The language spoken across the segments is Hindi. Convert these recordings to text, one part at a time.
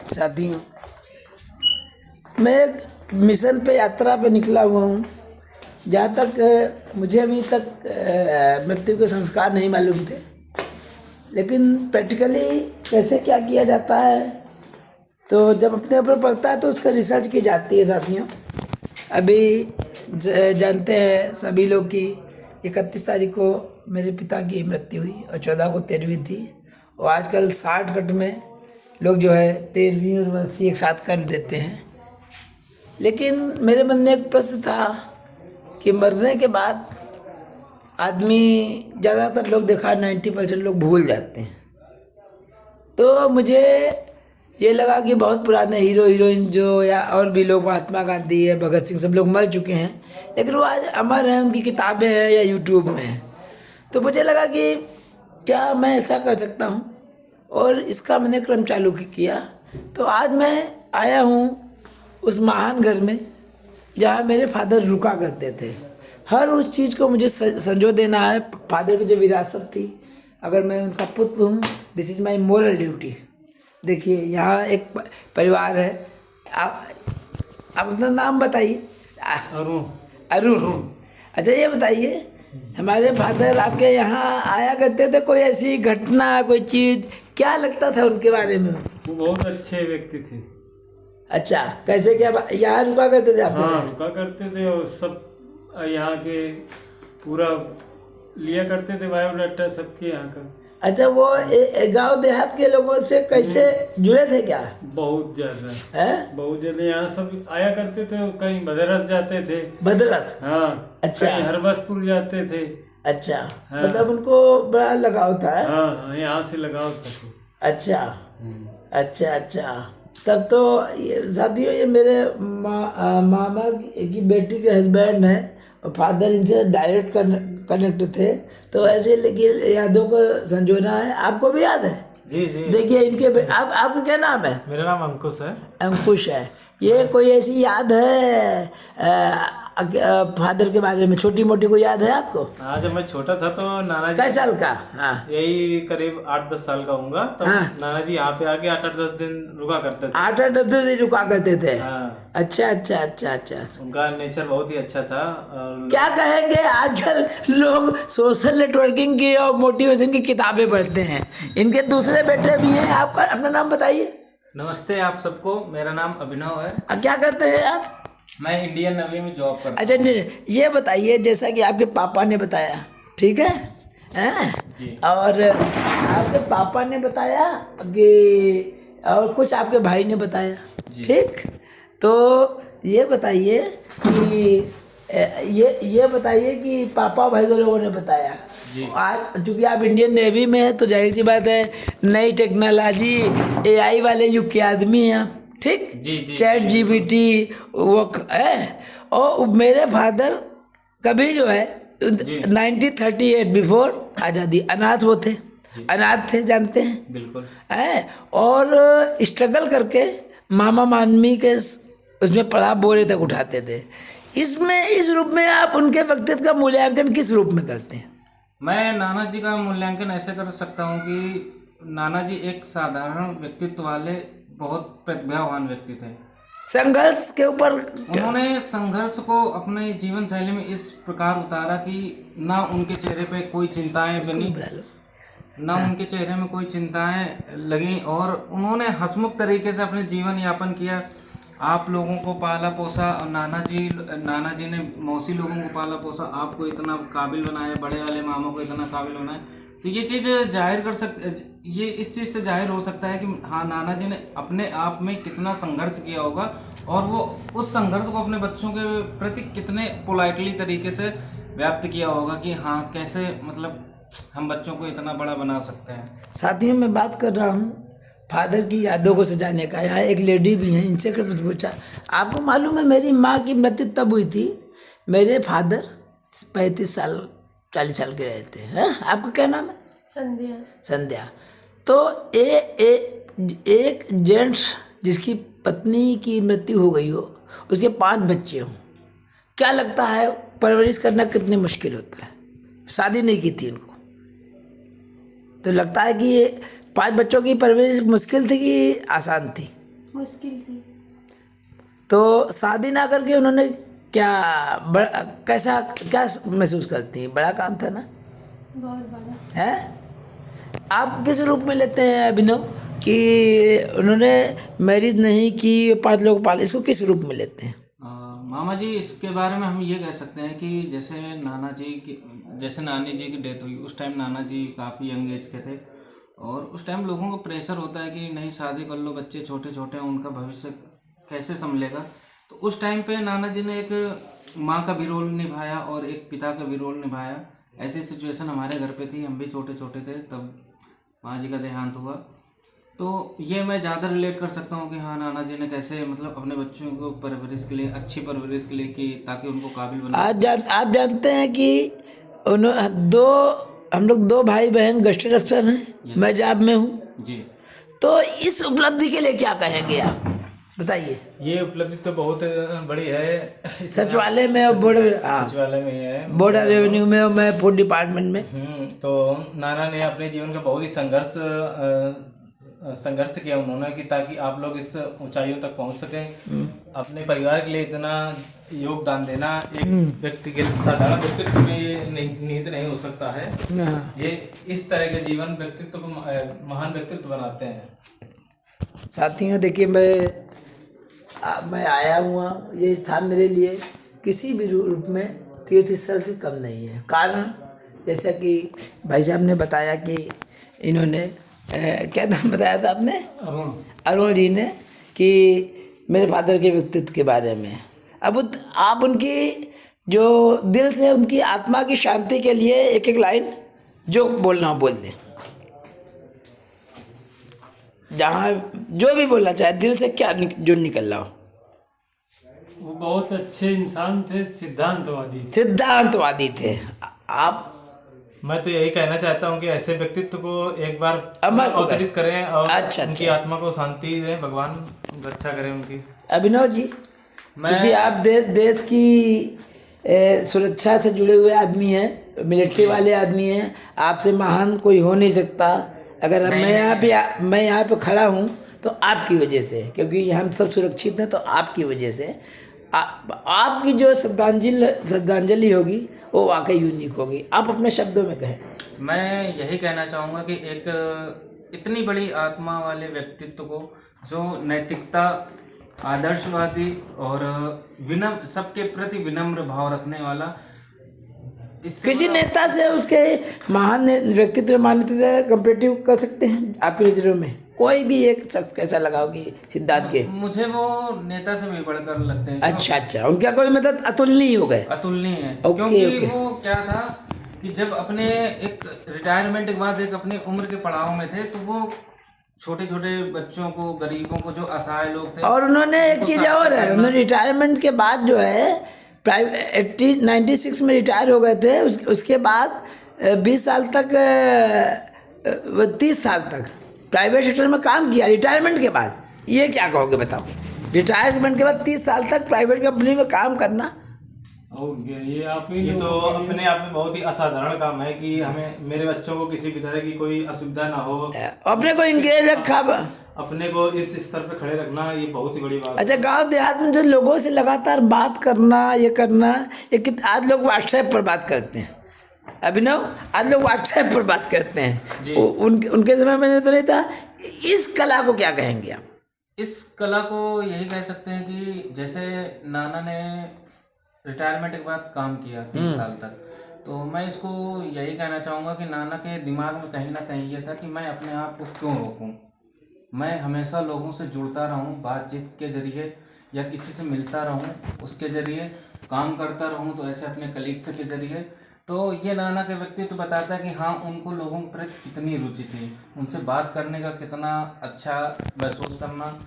साथियों, मैं एक मिशन पे यात्रा पे निकला हुआ हूँ। जहाँ तक मुझे अभी तक मृत्यु के संस्कार नहीं मालूम थे, लेकिन प्रैक्टिकली कैसे क्या किया जाता है तो जब अपने ऊपर पड़ता है तो उस पर रिसर्च की जाती है। साथियों, अभी जानते हैं सभी लोग कि 31 तारीख को मेरे पिता की मृत्यु हुई और 14 को 13वीं थी। और आजकल 60 गट में लोग जो है 13वीं और 12वीं एक साथ कर देते हैं। लेकिन मेरे मन में एक प्रश्न था कि मरने के बाद आदमी, ज़्यादातर लोग देखा 90% लोग भूल जाते हैं। तो मुझे ये लगा कि बहुत पुराने हीरो हीरोइन जो या और भी लोग, महात्मा गांधी है, भगत सिंह, सब लोग मर चुके हैं, लेकिन वो आज अमर हैं, उनकी किताबें हैं या यूट्यूब में हैं। तो मुझे लगा कि क्या मैं ऐसा कर सकता हूँ, और इसका मैंने क्रम चालू किया। तो आज मैं आया हूँ उस महान घर में जहाँ मेरे फादर रुका करते थे। हर उस चीज़ को मुझे संजो देना है। फादर की जो विरासत थी, अगर मैं उनका पुत्र हूँ, this is my moral duty. देखिए, यहाँ एक परिवार है। आप अपना नाम बताइए। अरुण। अच्छा, ये बताइए, हमारे फादर आपके यहाँ आया करते थे, कोई ऐसी घटना, कोई चीज़, क्या लगता था उनके बारे में? वो बहुत अच्छे व्यक्ति थे। अच्छा, कैसे क्या यहाँ रुका करते थे आप? हाँ, रुका करते थे और सब यहाँ के पूरा लिया करते थे, बायोडाटा सबके यहाँ का। अच्छा, वो गांव देहात के लोगों से कैसे जुड़े थे क्या? बहुत ज्यादा है, बहुत ज्यादा। यहाँ सब आया करते थे, कहीं भद्रस जाते थे। भद्रस? हाँ। अच्छा। कहीं हरबसपुर जाते थे। अच्छा। हाँ। मतलब उनको बड़ा लगाव था? हाँ, यहाँ से लगाव था। अच्छा अच्छा अच्छा। तब तो साथियों, ये मेरे मामा की बेटी के हस्बैंड है और फादर इनसे डायरेक्ट कनेक्ट थे। तो ऐसे लेकिन यादों को संजोना है। आपको भी याद है? जी जी। देखिए, इनके आपका क्या नाम है? मेरा नाम अंकुश है। अंकुश है। ये कोई ऐसी याद है फादर के बारे में, छोटी मोटी कोई याद है आपको? हाँ, जब मैं छोटा था तो नाना जी, कै साल का? हाँ, यही करीब 8-10 साल का होऊंगा, तब हाँ। नाना जी यहाँ पे आके 8-10 दिन रुका करते थे। 8-10 दिन रुका करते थे? हाँ। अच्छा अच्छा अच्छा अच्छा। उनका नेचर बहुत ही अच्छा था। और क्या कहेंगे, आजकल लोग सोशल नेटवर्किंग की और मोटिवेशन की किताबें पढ़ते हैं। इनके दूसरे बेटे भी हैं। आपका अपना नाम बताइए। नमस्ते आप सबको, मेरा नाम अभिनव है। क्या करते हैं आप? मैं इंडियन नेवी में जॉब करता हूँ। अच्छा, नहीं, ये बताइए, जैसा कि आपके पापा ने बताया, ठीक है, हैं? जी। और आपके पापा ने बताया कि, और कुछ आपके भाई ने बताया, ठीक? तो ये बताइए कि ये बताइए कि पापा भाई दो लोगों ने बताया। आज चूंकि आप इंडियन नेवी में है तो जाहिर सी बात है, नई टेक्नोलॉजी, AI वाले युग के आदमी हैं आप, ठीक? जी जी। चैट GPT वो है। और मेरे फादर कभी जो है 1938 बिफोर आज़ादी अनाथ वो थे, अनाथ थे, जानते हैं? बिल्कुल है। और स्ट्रगल करके मामा मामी के उसमें पढ़ा बोरे तक उठाते थे। इसमें इस रूप में आप उनके व्यक्तित्व का मूल्यांकन किस रूप में करते हैं? मैं नाना जी का मूल्यांकन ऐसे कर सकता हूँ कि नाना जी एक साधारण व्यक्तित्व वाले बहुत प्रतिभावान व्यक्ति थे। संघर्ष के ऊपर उन्होंने संघर्ष को अपने जीवन शैली में इस प्रकार उतारा कि ना उनके चेहरे पे कोई चिंताएं बनी, ना उनके चेहरे में कोई चिंताएं लगी, और उन्होंने हंसमुख तरीके से अपने जीवन यापन किया। आप लोगों को पाला पोसा, और नाना जी ने मौसी लोगों को पाला पोसा, आपको इतना काबिल बनाया, बड़े वाले मामा को इतना काबिल बनाया। तो ये चीज़ जाहिर कर ये इस चीज़ से जाहिर हो सकता है कि हाँ, नाना जी ने अपने आप में कितना संघर्ष किया होगा, और वो उस संघर्ष को अपने बच्चों के प्रति कितने पोलाइटली तरीके से व्याप्त किया होगा कि हाँ, कैसे मतलब हम बच्चों को इतना बड़ा बना सकते हैं। साथियों, मैं बात कर रहा हूँ फादर की यादों को सजाने का। यहाँ एक लेडी भी है, इनसे कुछ पूछा। आपको मालूम है मेरी माँ की मृत्यु तब हुई थी, मेरे फादर 35 साल 40 साल के रहते हैं। आपका क्या नाम है? संध्या। संध्या। तो एक जेंट्स जिसकी पत्नी की मृत्यु हो गई हो, उसके 5 बच्चे हों, क्या लगता है परवरिश करना कितनी मुश्किल होता है? शादी नहीं की थी इनको, तो लगता है कि ये 5 बच्चों की परवरिश मुश्किल थी कि आसान थी? मुश्किल थी। तो शादी ना करके उन्होंने कैसा क्या महसूस करती हैं? बड़ा काम था ना? बहुत बड़ा। है। आप किस रूप में लेते हैं अभिनव कि उन्होंने मैरिज नहीं की, 5 लोग पाले, इसको किस रूप में लेते हैं? मामा जी, इसके बारे में हम ये कह सकते हैं कि जैसे नानी जी की डेथ हुई, उस टाइम नाना जी काफ़ी यंग एज के थे और उस टाइम लोगों को प्रेशर होता है कि नहीं शादी कर लो, बच्चे छोटे छोटे हैं, उनका भविष्य कैसे संभलेगा। तो उस टाइम पे नाना जी ने एक माँ का भी रोल निभाया और एक पिता का भी रोल निभाया। ऐसी सिचुएशन हमारे घर पे थी, हम भी छोटे छोटे थे तब माँ जी का देहांत हुआ। तो ये मैं ज़्यादा रिलेट कर सकता हूँ कि हाँ, नाना जी ने कैसे मतलब अपने बच्चों को परवरिश के लिए, अच्छी परवरिश के लिए की ताकि उनको काबिल बना। आप जानते हैं कि हम लोग 2 भाई बहन गस्टेड अफसर हैं, मैं जाब में हूँ जी। तो इस उपलब्धि के लिए क्या कहेंगे आप, बताइए। ये उपलब्धि तो बहुत बड़ी है। सचिवालय में और सचिवालय में है, बॉर्डर रेवेन्यू में और मैं फूड डिपार्टमेंट में। तो नाना ने अपने जीवन का बहुत ही संघर्ष किया उन्होंने कि ताकि आप लोग इस ऊंचाइयों तक पहुंच सकें। अपने परिवार के लिए इतना योगदान देना एक व्यक्ति के साधारण व्यक्तित्व में ये निहित नहीं हो सकता है। ये इस तरह के जीवन व्यक्तित्व को महान व्यक्तित्व बनाते हैं। साथियों देखिए, मैं आया हुआ, ये स्थान मेरे लिए किसी भी रूप में तीर्थ स्थल से कम नहीं है। कारण जैसा कि भाई साहब ने बताया कि इन्होंने क्या नाम बताया था आपने? अरुण जी ने, कि मेरे फादर के व्यक्तित्व के बारे में। अब आप उनकी जो दिल से उनकी आत्मा की शांति के लिए एक एक लाइन जो बोलना हो बोल दें, जहाँ जो भी बोलना चाहे दिल से, क्या जो निकल रहा हो। वो बहुत अच्छे इंसान थे, सिद्धांतवादी थे। आप मैं तो यही कहना चाहता हूँ कि ऐसे व्यक्तित्व को एक बार अवतरित करें और उनकी आत्मा को शांति दें, भगवान रक्षा करें उनकी। अभिनव जी, क्योंकि आप देश की सुरक्षा से जुड़े हुए आदमी हैं, मिलिट्री वाले आदमी हैं, आपसे महान कोई हो नहीं सकता। अगर मैं यहाँ पे खड़ा हूँ तो आपकी वजह से, क्योंकि हम सब सुरक्षित हैं, तो आपकी वजह से आपकी जो श्रद्धांजलि होगी वो वाकई यूनिक होगी। आप अपने शब्दों में कहें। मैं यही कहना चाहूँगा कि एक इतनी बड़ी आत्मा वाले व्यक्तित्व को, जो नैतिकता, आदर्शवादी और विनम्र, सबके प्रति विनम्र भाव रखने वाला, किसी नेता से, उसके महान व्यक्तित्व मान्यता से कंपेटिव कर सकते हैं आपकी नजरों में? कोई भी एक शख्स कैसा लगाओगी सिद्धार्थ के? मुझे वो नेता से भी बढ़कर लगते हैं। अच्छा, उनका कोई मतलब अतुलनीय हो गए? अतुलनीय है, क्योंकि वो क्या था कि जब अपने एक रिटायरमेंट के बाद एक अपनी उम्र के पड़ाव में थे, तो वो छोटे छोटे बच्चों को, गरीबों को, जो असहाय लोग थे, और उन्होंने एक चीज़ और है, उन्होंने रिटायरमेंट के बाद जो है 96 में रिटायर हो गए थे, उसके बाद 20 साल तक, 30 साल तक प्राइवेट सेक्टर में काम किया रिटायरमेंट के बाद। ये क्या कहोगे बताओ? रिटायरमेंट के बाद 30 साल तक प्राइवेट कंपनी में काम करना, ये तो अपने आप में बहुत ही असाधारण काम है कि हमें, मेरे बच्चों को किसी भी तरह की कोई असुविधा ना हो, अपने को इंगेज रखा, अपने को इस स्तर पे खड़े रखना, ये बहुत ही बड़ी बात है। अच्छा, गांव देहात में जो लोगों से लगातार बात करना, ये करना, ये आज लोग व्हाट्सएप पर बात करते हैं। अभिनव, आज लोग व्हाट्सएप पर बात करते हैं, उनके समय में तो नहीं था। इस कला को क्या कहेंगे आप? इस कला को यही कह सकते हैं कि जैसे नाना ने रिटायरमेंट के बाद काम किया 30 साल तक, तो मैं इसको यही कहना चाहूँगा कि नाना के दिमाग में कहीं ना कहीं ये था कि मैं अपने आप को क्यों रोकूं, मैं हमेशा लोगों से जुड़ता रहूं, बातचीत के जरिए या किसी से मिलता रहूं, उसके जरिए काम करता रहूं, तो ऐसे अपने कलीग्स के जरिए। तो ये नाना के व्यक्तित्व बताता है कि हाँ, उनको लोगों के प्रति कितनी रुचि थी, उनसे बात करने का कितना अच्छा महसूस करना,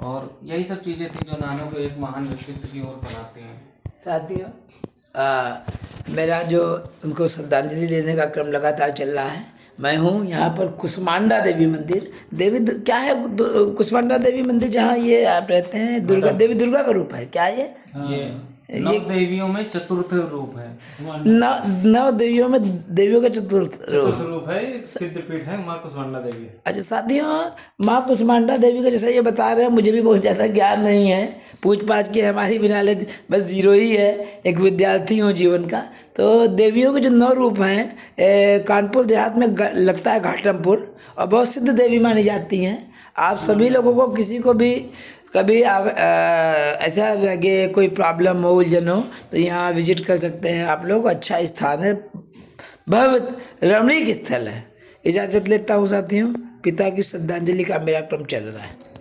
और यही सब चीज़ें थी जो नाना को एक महान व्यक्तित्व की ओर बनाती हैं। साथियों, मेरा जो उनको श्रद्धांजलि देने का क्रम लगातार चल रहा है। मैं हूँ यहाँ पर कुष्मांडा देवी मंदिर, क्या है कुष्मांडा देवी मंदिर, जहाँ ये आप रहते हैं, दुर्गा देवी, दुर्गा का रूप है क्या ये? नौ देवियों में चतुर्थ रूप है। नौ देवियों में देवियों का चतुर्थ रूप। चतुर्थ रूप है, सिद्धपीठ है माँ कुष्मांडा देवी। अच्छा साथियों, माँ कुष्मांडा देवी का जैसा ये बता रहे हैं, मुझे भी बहुत ज़्यादा ज्ञान नहीं है, पूछ पाछ के हमारी बिना ले बस जीरो ही है, एक विद्यार्थी हूँ जीवन का। तो देवियों के जो 9 रूप हैं, कानपुर देहात में लगता है घाटमपुर, और बहुत सिद्ध देवी मानी जाती हैं। आप सभी लोगों को किसी को भी कभी आप ऐसा लगे कोई प्रॉब्लम हो, उलझन हो, तो यहाँ विजिट कर सकते हैं आप लोग। अच्छा स्थान है, बहुत रमणीक स्थल है। इजाज़त लेता हूँ साथियों, पिता की श्रद्धांजलि का मेरा क्रम चल रहा है।